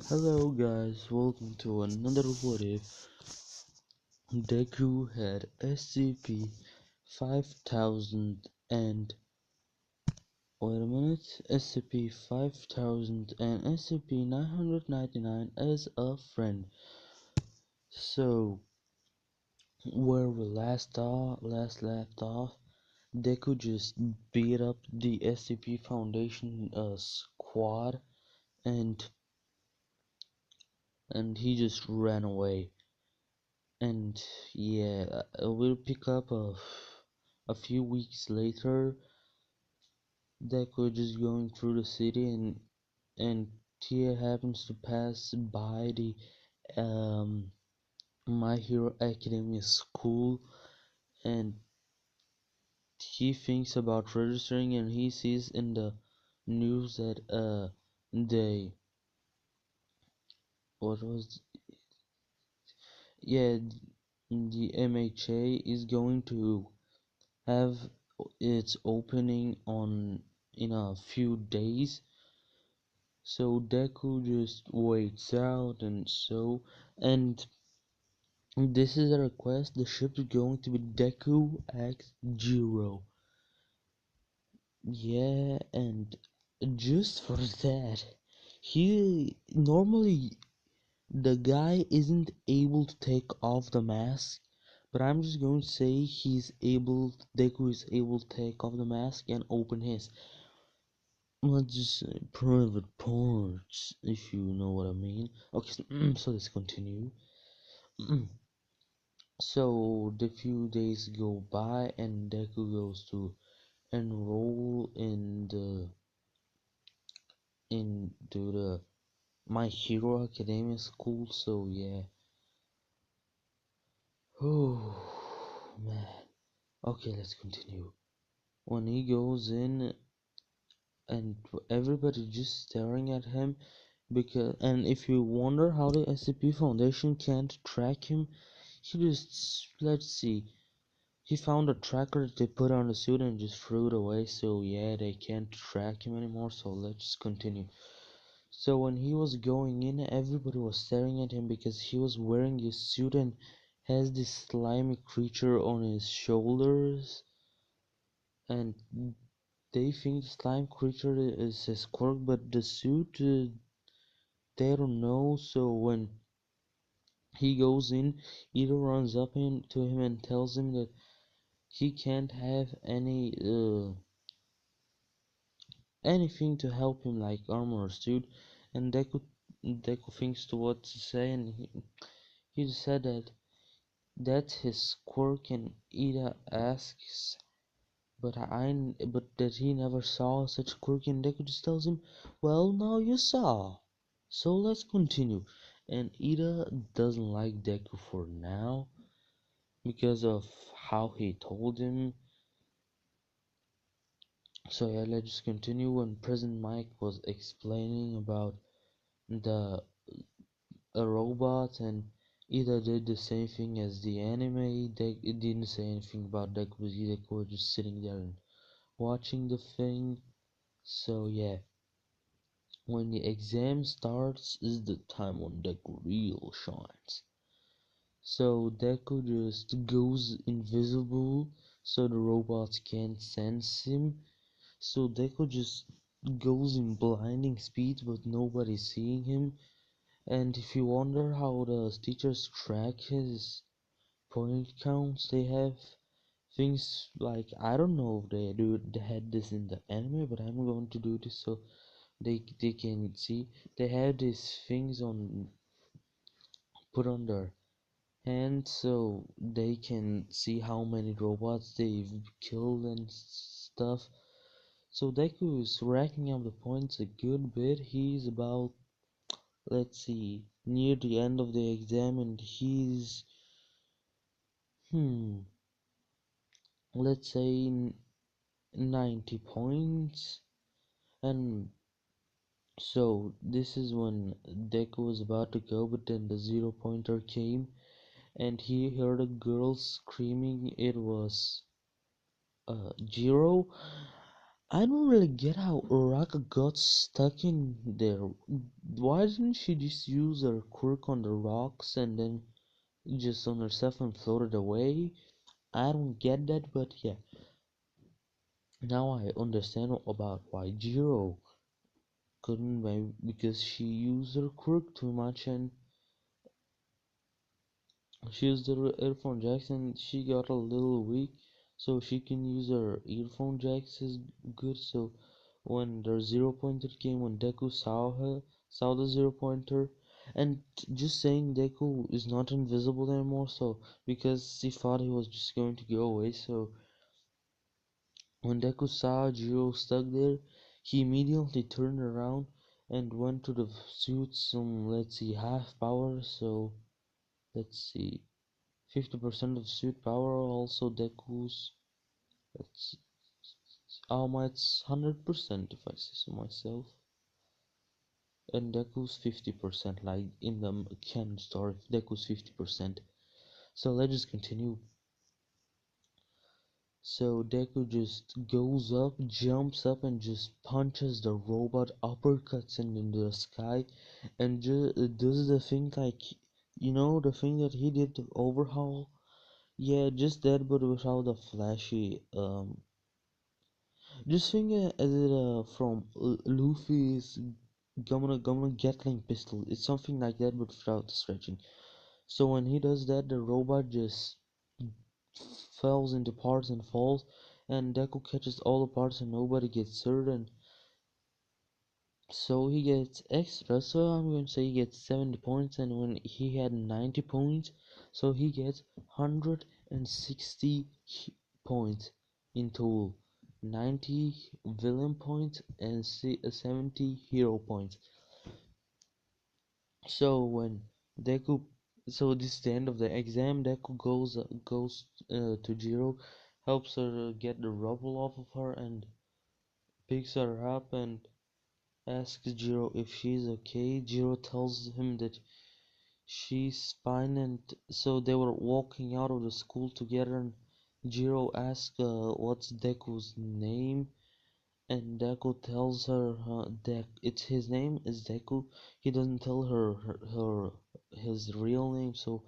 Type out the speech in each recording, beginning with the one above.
Hello guys, welcome to another What If. Deku had SCP-5000 and wait a minute, SCP-5000 and SCP-999 as a friend. So where we last left off, Deku just beat up the SCP Foundation squad and he just ran away. And yeah, we'll pick up a few weeks later. Deku just going through the city, and Tia happens to pass by the um My Hero Academia school, and he thinks about registering, and he sees in the news that they what was yeah the MHA is going to have its opening on in a few days. So Deku just waits out, and this is a request. The ship is going to be Deku X 0. Yeah, and just for that, he normally the guy isn't able to take off the mask, but I'm just going to say Deku is able to take off the mask and open his, let's just say, private parts, if you know what I mean. Okay, so let's continue. So the few days go by and Deku goes to enroll into the My Hero Academia school. So yeah. Oh man. Okay, let's continue. When he goes in and everybody just staring at him, and if you wonder how the SCP Foundation can't track him, let's see. He found a tracker that they put on the suit and just threw it away, so yeah, they can't track him anymore, so let's continue. So when he was going in, everybody was staring at him because he was wearing his suit and has this slimy creature on his shoulders, and they think the slime creature is his quirk, but the suit, they don't know. So when he goes in, Ida runs up to him and tells him that he can't have anything to help him like armor or suit, and Deku thinks to what to say, and he said that that's his quirk, and Ida asks, but that he never saw such quirk, and Deku just tells him, well, now you saw, so let's continue. And Ida doesn't like Deku for now because of how he told him. So yeah, let's just continue. When President Mike was explaining about the a robot, and either did the same thing as the anime. It didn't say anything about Deku, but Deku was just sitting there and watching the thing. So yeah, when the exam starts is the time when Deku real shines. So Deku just goes invisible so the robots can't sense him. So Deku just goes in blinding speed but nobody's seeing him. And if you wonder how the teachers track his point counts, they have things like, I don't know if they had this in the anime, but I'm going to do this so they can see. They have these things on put on their hands so they can see how many robots they've killed and stuff. So Deku is racking up the points a good bit. He's about, let's see, near the end of the exam, and he's let's say 90 points. And so this is when Deku was about to go, but then the 0 pointer came and he heard a girl screaming it was Jiro. I don't really get how Uraka got stuck in there. Why didn't she just use her quirk on the rocks and then just on herself and floated away? I don't get that, but yeah. Now I understand about why Jiro couldn't, maybe because she used her quirk too much and she used her earphone jacks and she got a little weak, so she can use her earphone jacks is good. So when the zero pointer came, when Deku saw the zero pointer, and just saying Deku is not invisible anymore, so because he thought he was just going to go away, so when Deku saw Jiro stuck there, he immediately turned around and went to the suit some, let's see, half power, so let's see, 50% of suit power, also Deku's, let's it's 100% if I say so myself, and Deku's 50%, like in the canon story, Deku's 50%. So let's just continue. So Deku just goes up, jumps up, and just punches the robot, uppercuts him into the sky, and just does the thing like, the thing that he did to Overhaul. Yeah, just that, but without the flashy. Just think as it from Luffy's Gumma Gatling pistol. It's something like that, but without the stretching. So when he does that, the robot just falls into parts and falls, and Deku catches all the parts and nobody gets hurt, and so he gets extra. So I'm going to say he gets 70 points, and when he had 90 points, so he gets 160 points in total. 90 villain points and 70 hero points. So when Deku, so this is the end of the exam. Deku goes to Jiro, helps her get the rubble off of her, and picks her up and asks Jiro if she's okay. Jiro tells him that she's fine, and so they were walking out of the school together. And Jiro asks, "What's Deku's name?" And Deku tells her that his name is Deku. He doesn't tell her his real name, so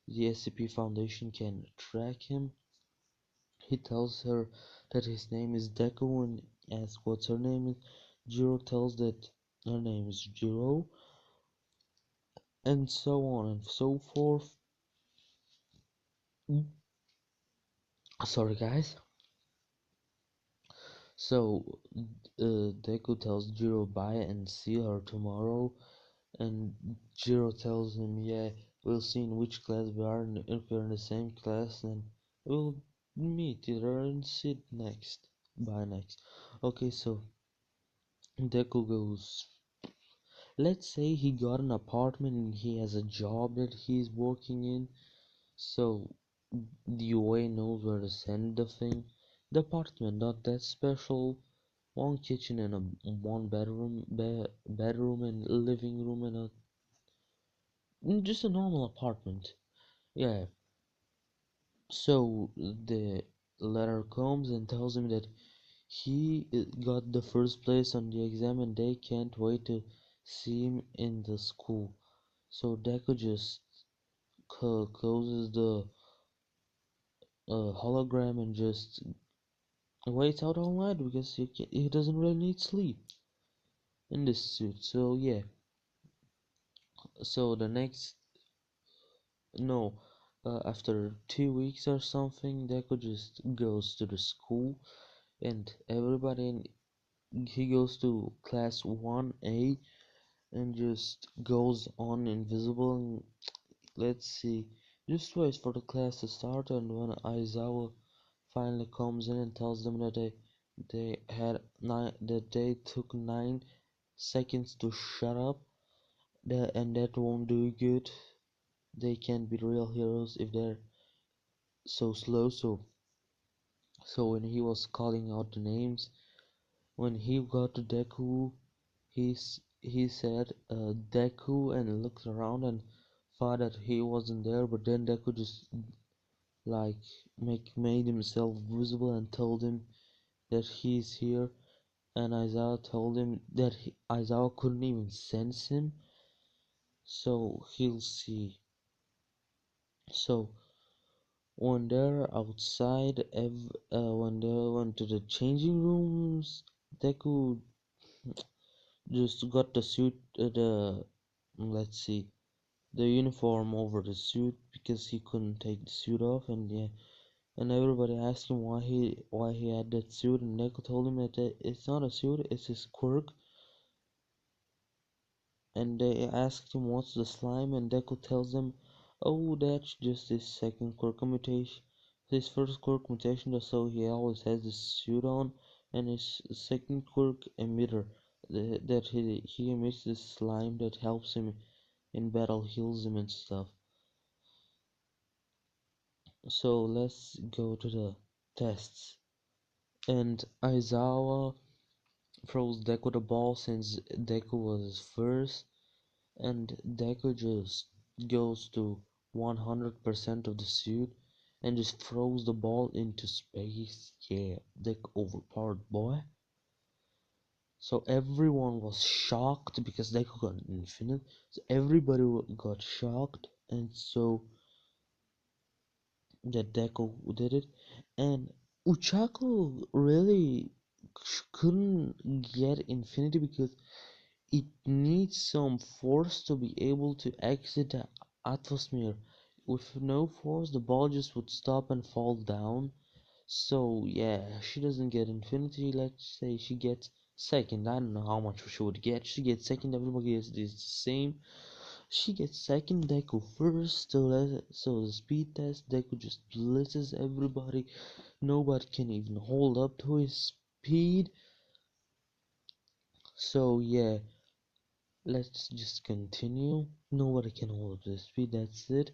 the SCP Foundation can track him. He tells her that his name is Deku and asks what's her name is. Jiro tells that her name is Jiro, and so on and so forth. Sorry, guys. So Deku tells Jiro bye and see her tomorrow. And Jiro tells him, yeah, we'll see in which class we are, and if we're in the same class, then we'll meet either and sit next. Bye next. Okay, so Deku goes, let's say he got an apartment and he has a job that he's working in, so the UA knows where to send the thing. The apartment, not that special. One kitchen and one bedroom and living room and just a normal apartment. Yeah. So the letter comes and tells him that he got the first place on the exam and they can't wait to see him in the school. So Deku just closes the hologram and just waits out all night because he doesn't really need sleep in this suit. So yeah. So the next no, after 2 weeks or something, Deku just goes to the school and everybody he goes to class 1A and just goes on invisible and let's see, just waits for the class to start. And when Aizawa finally comes in and tells them that they took 9 seconds to shut up, that won't do good. They can't be real heroes if they're so slow. So when he was calling out the names, when he got to Deku, he said Deku and looked around and thought that he wasn't there, but then Deku just like made himself visible and told him that he's here. and Aizawa told him that Aizawa couldn't even sense him, so he'll see. So when they're outside, when they went to the changing rooms, Deku just got the suit, the let's see, the uniform over the suit because he couldn't take the suit off, and yeah, and everybody asked him why he had that suit, and Deku told him that it's not a suit, it's his quirk. And they asked him what's the slime, and Deku tells them, oh, that's just his second quirk mutation. His first quirk mutation, so he always has this suit on, and his second quirk emitter, that he emits this slime that helps him in battle, heals him and stuff. So let's go to the tests. And Aizawa throws Deku the ball since Deku was first, and Deku just goes to 100% of the suit and just throws the ball into space. Yeah, Deku overpowered, boy. So everyone was shocked because Deku got infinite. So everybody got shocked, and so that Deku did it. And Uchaku really couldn't get infinity because it needs some force to be able to exit the atmosphere. With no force, the ball just would stop and fall down. So yeah, she doesn't get infinity. Let's say she gets second. I don't know how much she would get. She gets second. Everybody is the same. She gets second. Deku first. So the speed test, Deku just blitzes everybody. Nobody can even hold up to his speed. So yeah, let's just continue. Nobody can hold up the speed, that's it.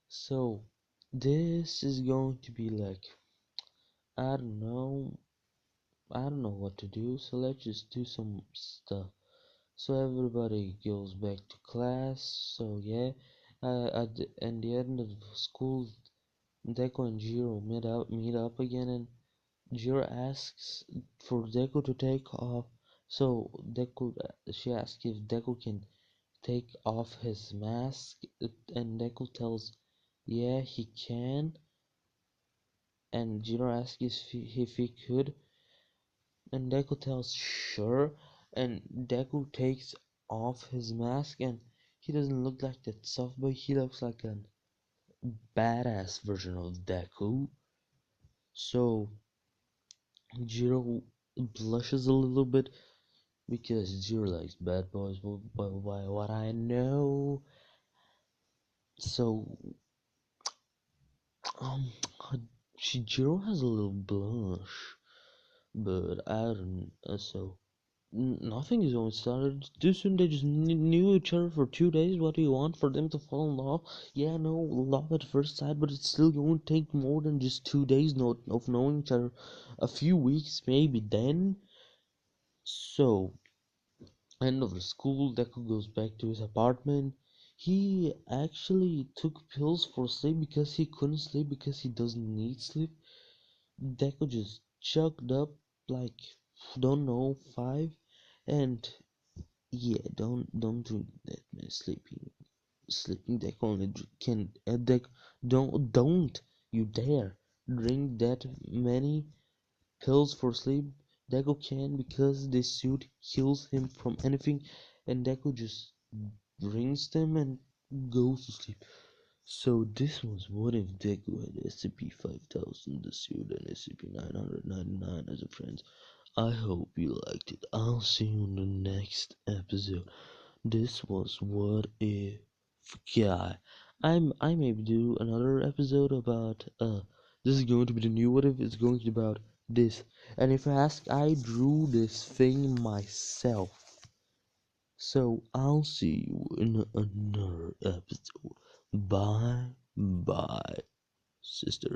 So this is going to be like, I don't know, I don't know what to do, so let's just do some stuff. So everybody goes back to class. So yeah, at the end of school, Deku and Jiro meet up again, and Jiro asks for Deku to take off. So she asks if Deku can take off his mask, and Deku tells, yeah, he can. And Jiro asks if he could, and Deku tells, sure. And Deku takes off his mask, and he doesn't look like that soft boy, he looks like a badass version of Deku. So Jiro blushes a little bit because Jiro likes bad boys, by what I know. So Um, Jiro has a little blush, but I don't. Nothing is going started too soon. They just knew each other for 2 days. What do you want for them to fall in love? Yeah, no, love at first sight, but it's still going to take more than just 2 days of knowing each other. A few weeks, maybe then. So, end of the school, Deku goes back to his apartment. He actually took pills for sleep because he couldn't sleep because he doesn't need sleep. Deku just chugged up like, don't know, 5. And yeah, don't drink that, man. Sleeping Deku only can Deku, don't you dare drink that many pills for sleep. Deku can because this suit heals him from anything, and Deku just drinks them and goes to sleep. So this was what if Deku had SCP-5000 the suit and SCP-999 as a friends. I hope you liked it. I'll see you in the next episode. This was what if guy. I maybe do another episode about this is going to be the new what if, it's going to be about this. And if I ask, I drew this thing myself. So I'll see you in another episode. Bye bye, sister.